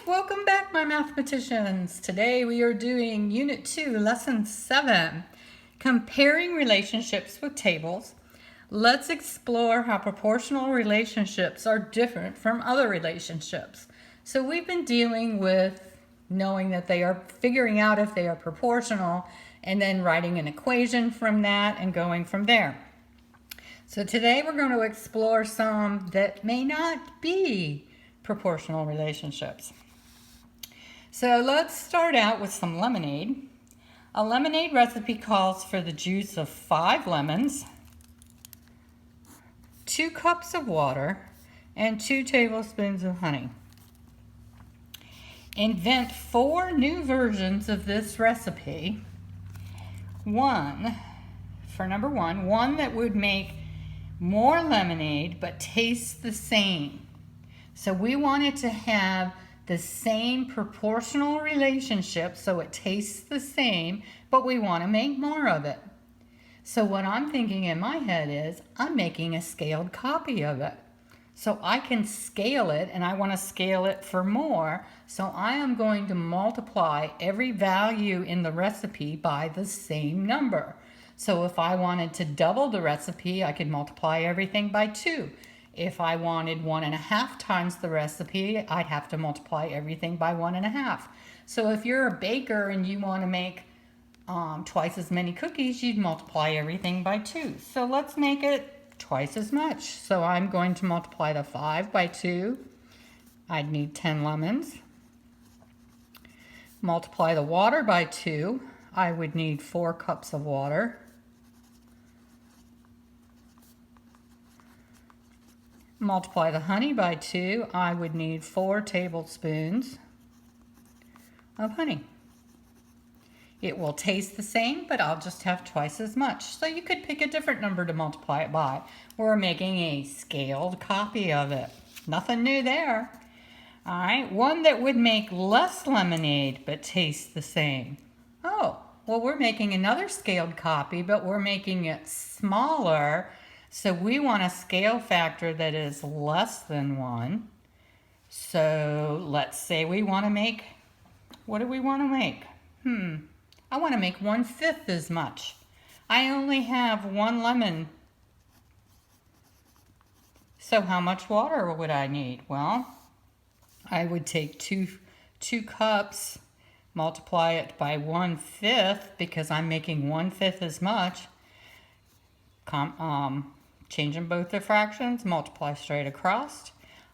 welcome back, my mathematicians. Today we are doing Unit 2, Lesson 7, Comparing Relationships with Tables. Let's explore how proportional relationships are different from other relationships. So we've been dealing with knowing that they are, figuring out if they are proportional, and then writing an equation from that and going from there. So today we're going to explore some that may not be proportional relationships. So let's start out with some lemonade. A lemonade recipe calls for the juice of 5 lemons, 2 cups of water, and 2 tablespoons of honey. Invent 4 new versions of this recipe. One that would make more lemonade but tastes the same. So we want it to have the same proportional relationship so it tastes the same, but we want to make more of it. So what I'm thinking in my head is I'm making a scaled copy of it. So I can scale it, and I want to scale it for more. So I am going to multiply every value in the recipe by the same number. So if I wanted to double the recipe, I could multiply everything by 2. If I wanted 1.5 times the recipe, I'd have to multiply everything by 1.5. So if you're a baker and you want to make twice as many cookies, you'd multiply everything by 2. So let's make it twice as much. So I'm going to multiply the 5 by 2. I'd need 10 lemons. Multiply the water by 2. I would need 4 cups of water. Multiply the honey by 2, I would need 4 tablespoons of honey. It will taste the same, but I'll just have twice as much. So you could pick a different number to multiply it by. We're making a scaled copy of it. Nothing new there. All right, one that would make less lemonade but taste the same. Oh, well, we're making another scaled copy, but we're making it smaller. So we want a scale factor that is less than 1. So let's say we want to make, what do we want to make? I want to make 1/5 as much. I only have 1 lemon. So how much water would I need? Well, I would take 2 cups, multiply it by 1/5 because I'm making 1/5 as much. Changing both the fractions, multiply straight across.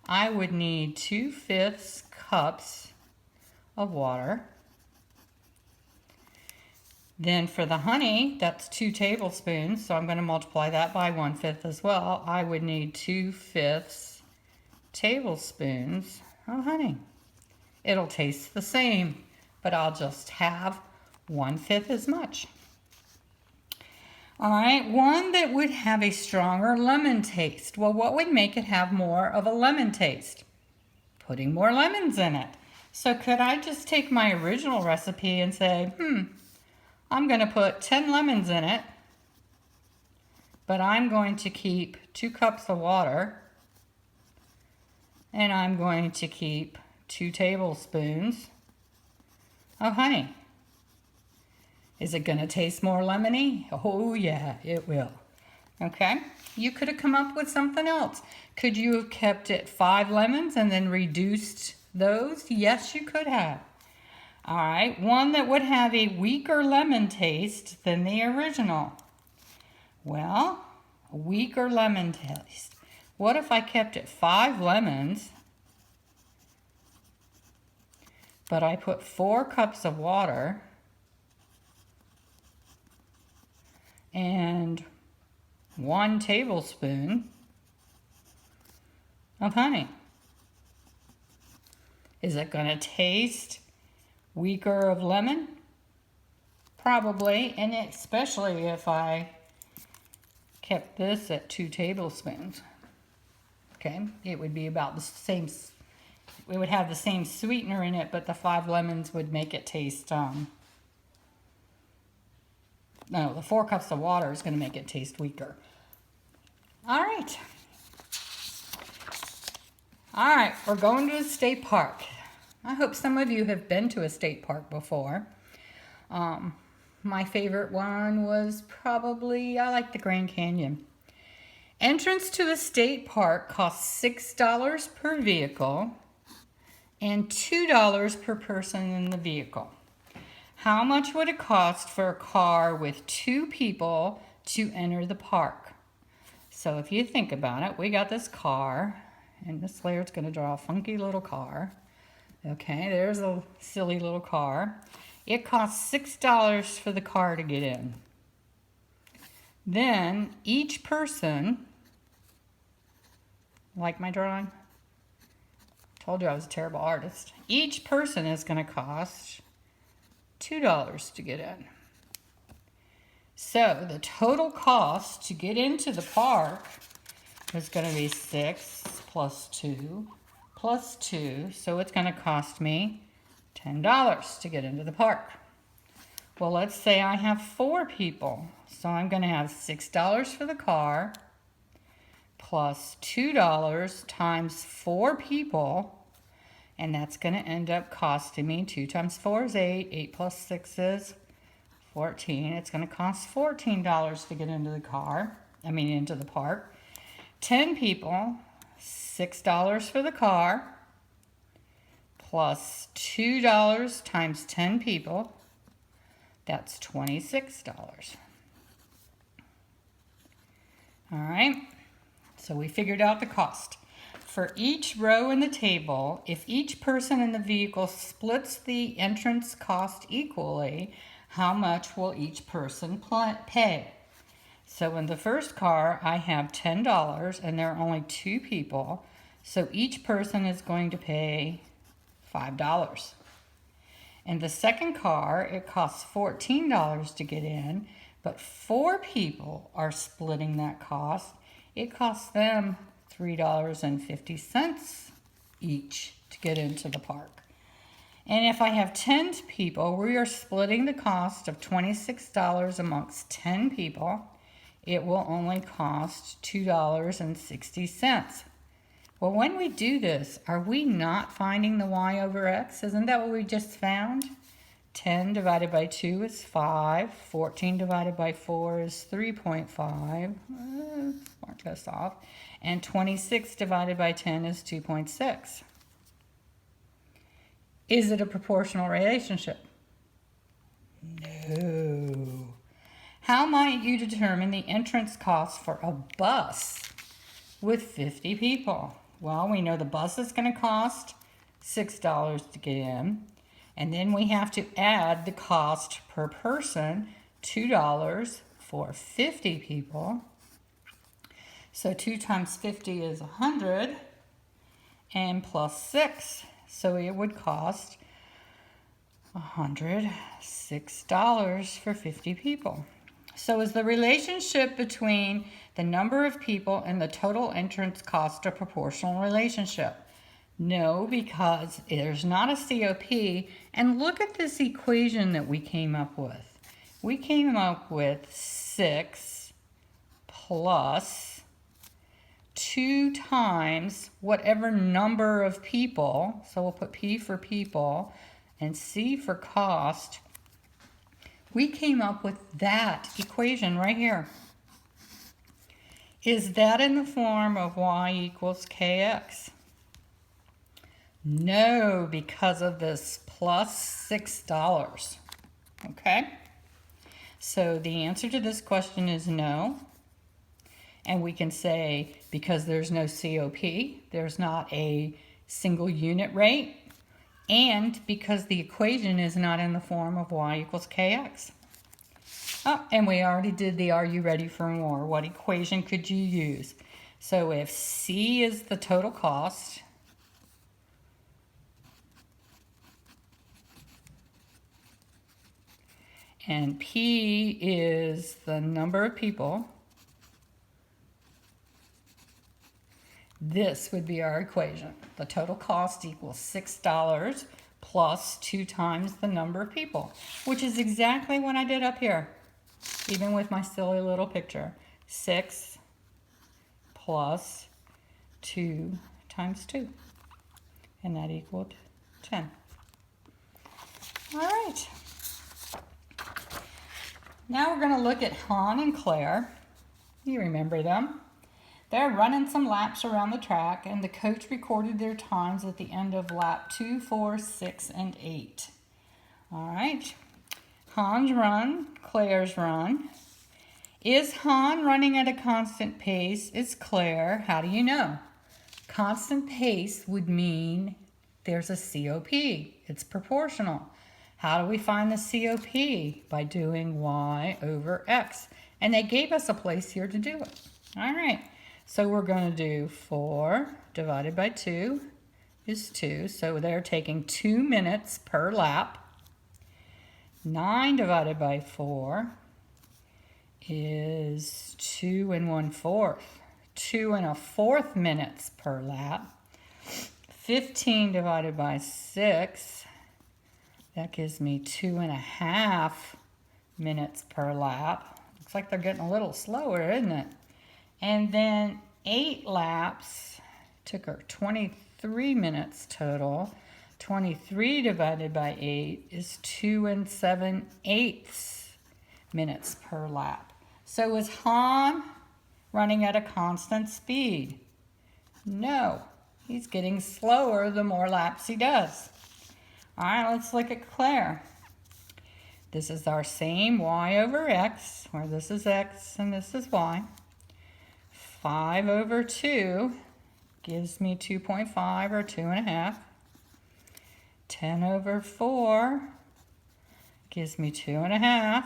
I would need 2/5 cups of water. Then for the honey, that's 2 tablespoons, so I'm going to multiply that by 1/5 as well. I would need 2/5 tablespoons of honey. It'll taste the same, but I'll just have 1/5 as much. All right, one that would have a stronger lemon taste. Well, what would make it have more of a lemon taste? Putting more lemons in it. So could I just take my original recipe and say, I'm going to put 10 lemons in it, but I'm going to keep 2 cups of water, and I'm going to keep 2 tablespoons of honey. Is it going to taste more lemony? Oh yeah, it will. Okay, you could have come up with something else. Could you have kept it 5 lemons and then reduced those? Yes, you could have. All right, one that would have a weaker lemon taste than the original. Well, a weaker lemon taste. What if I kept it 5 lemons, but I put 4 cups of water and 1 tablespoon of honey? Is it going to taste weaker of lemon? Probably, and especially if I kept this at 2 tablespoons. Okay, it would be about the same, it would have the same sweetener in it, but the 5 lemons would make it taste, no, the 4 cups of water is going to make it taste weaker. All right, we're going to the state park. I hope some of you have been to a state park before. My favorite one was probably, I like the Grand Canyon. Entrance to a state park costs $6 per vehicle and $2 per person in the vehicle. How much would it cost for a car with 2 people to enter the park? So if you think about it, we got this car, and this layer's going to draw a funky little car. Okay, there's a silly little car. It costs $6 for the car to get in. Then each person, like my drawing? Told you I was a terrible artist. Each person is going to cost $2 to get in. So the total cost to get into the park is going to be 6 plus 2 plus 2. So it's going to cost me $10 to get into the park. Well, let's say I have 4 people. So I'm going to have $6 for the car plus $2 times 4 people. And that's going to end up costing me 2 times 4 is 8. 8 plus 6 is 14. It's going to cost $14 to get into the into the park. 10 people, $6 for the car, plus $2 times 10 people. That's $26. All right, so we figured out the cost. For each row in the table, if each person in the vehicle splits the entrance cost equally, how much will each person pay? So in the first car, I have $10 and there are only 2 people. So each person is going to pay $5. In the second car, it costs $14 to get in, but 4 people are splitting that cost. It costs them $3.50 each to get into the park. And if I have 10 people, we are splitting the cost of $26 amongst 10 people. It will only cost $2.60. Well, when we do this, are we not finding the y over x? Isn't that what we just found? 10 divided by 2 is 5. 14 divided by 4 is 3.5. Mark this off. And 26 divided by 10 is 2.6. Is it a proportional relationship? No. How might you determine the entrance cost for a bus with 50 people? Well, we know the bus is going to cost $6 to get in. And then we have to add the cost per person, $2 for 50 people. So 2 times 50 is 100, and plus 6. So it would cost $106 for 50 people. So is the relationship between the number of people and the total entrance cost a proportional relationship? No, because there's not a COP. And look at this equation that we came up with. We came up with 6 plus 2 times whatever number of people. So we'll put P for people and C for cost. We came up with that equation right here. Is that in the form of y equals kx? No, because of this plus $6. Okay? So the answer to this question is no. And we can say because there's no COP, there's not a single unit rate, and because the equation is not in the form of y equals kx. Oh, and we already did the are you ready for more? What equation could you use? So if C is the total cost, and P is the number of people, this would be our equation. The total cost equals $6 plus 2 times the number of people, which is exactly what I did up here, even with my silly little picture. 6 plus 2 times 2, and that equaled 10. All right. Now we're going to look at Han and Claire. You remember them. They're running some laps around the track, and the coach recorded their times at the end of lap 2, 4, 6, and 8. All right. Han's run, Claire's run. Is Han running at a constant pace? Is Claire? How do you know? Constant pace would mean there's a COP. It's proportional. How do we find the COP? By doing y over x. And they gave us a place here to do it. All right. So we're going to do 4 divided by 2 is 2. So they're taking 2 minutes per lap. 9 divided by 4 is 2 1/4. 2 1/4 minutes per lap. 15 divided by 6, that gives me 2 1/2 minutes per lap. Looks like they're getting a little slower, isn't it? And then 8 laps took her 23 minutes total. 23 divided by 8 is 2 7/8 minutes per lap. So is Han running at a constant speed? No, he's getting slower the more laps he does. All right, let's look at Claire. This is our same y over x, where this is x and this is y. 5 over 2 gives me 2.5 or 2 1/2. 10 over 4 gives me 2 1/2.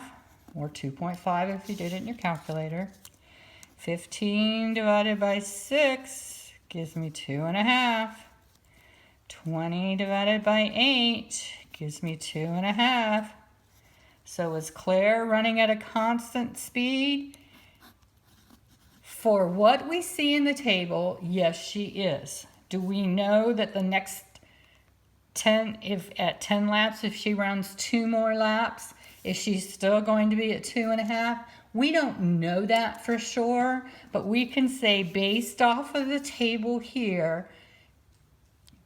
Or 2.5 if you did it in your calculator. 15 divided by 6 gives me 2 1/2. 20 divided by 8 gives me 2 1/2. So is Claire running at a constant speed? For what we see in the table, yes, she is. Do we know that the next 10, if at 10 laps, if she runs 2 more laps, is she still going to be at 2 1/2? We don't know that for sure, but we can say based off of the table here,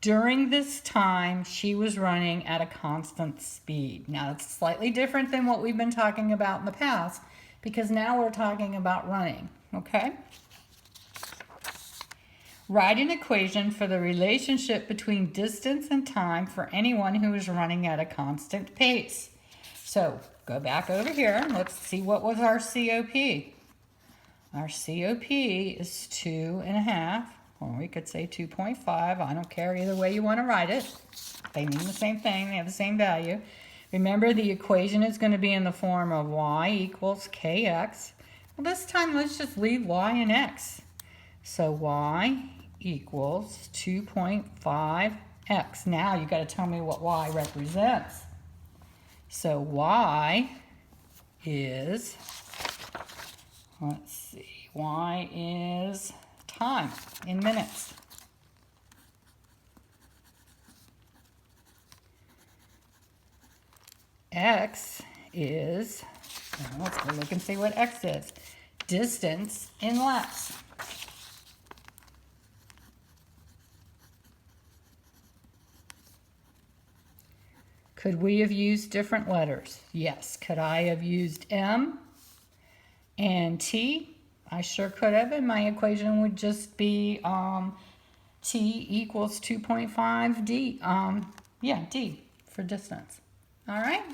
during this time, she was running at a constant speed. Now, it's slightly different than what we've been talking about in the past, because now we're talking about running, okay? Write an equation for the relationship between distance and time for anyone who is running at a constant pace. So go back over here and let's see what was our COP. Our COP is 2 1/2, or we could say 2.5. I don't care either way you want to write it. They mean the same thing. They have the same value. Remember, the equation is going to be in the form of y equals kx. Well, this time let's just leave y and x. So y equals 2.5x. Now you got to tell me what y represents. So y is, let's see, y is time in minutes. X is, well, let's go look and see what x is. Distance in laps. Could we have used different letters? Yes. Could I have used M and T? I sure could have, and my equation would just be T equals 2.5 D. D for distance. All right?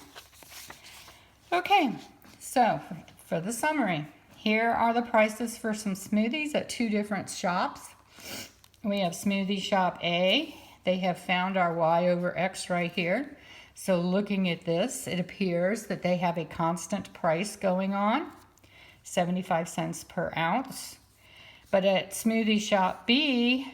Okay, so for the summary, here are the prices for some smoothies at 2 different shops. We have Smoothie Shop A. They have found our y over x right here. So looking at this, it appears that they have a constant price going on, 75 cents per ounce. But at Smoothie Shop B,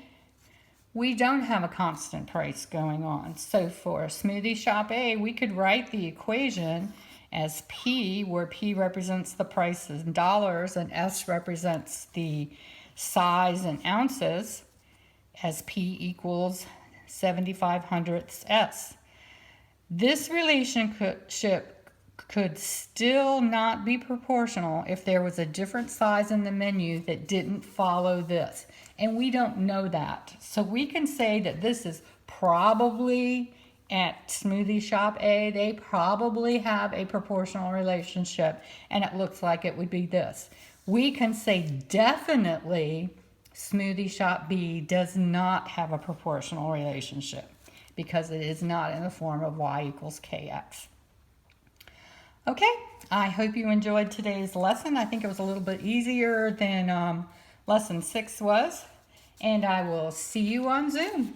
we don't have a constant price going on. So for Smoothie Shop A, we could write the equation as P, where P represents the price in dollars and S represents the size in ounces, as P equals 75 hundredths S. This relationship could still not be proportional if there was a different size in the menu that didn't follow this. And we don't know that. So we can say that this is probably at Smoothie Shop A, they probably have a proportional relationship, and it looks like it would be this. We can say definitely Smoothie Shop B does not have a proportional relationship because it is not in the form of y equals kx. Okay, I hope you enjoyed today's lesson. I think it was a little bit easier than lesson 6 was, and I will see you on Zoom.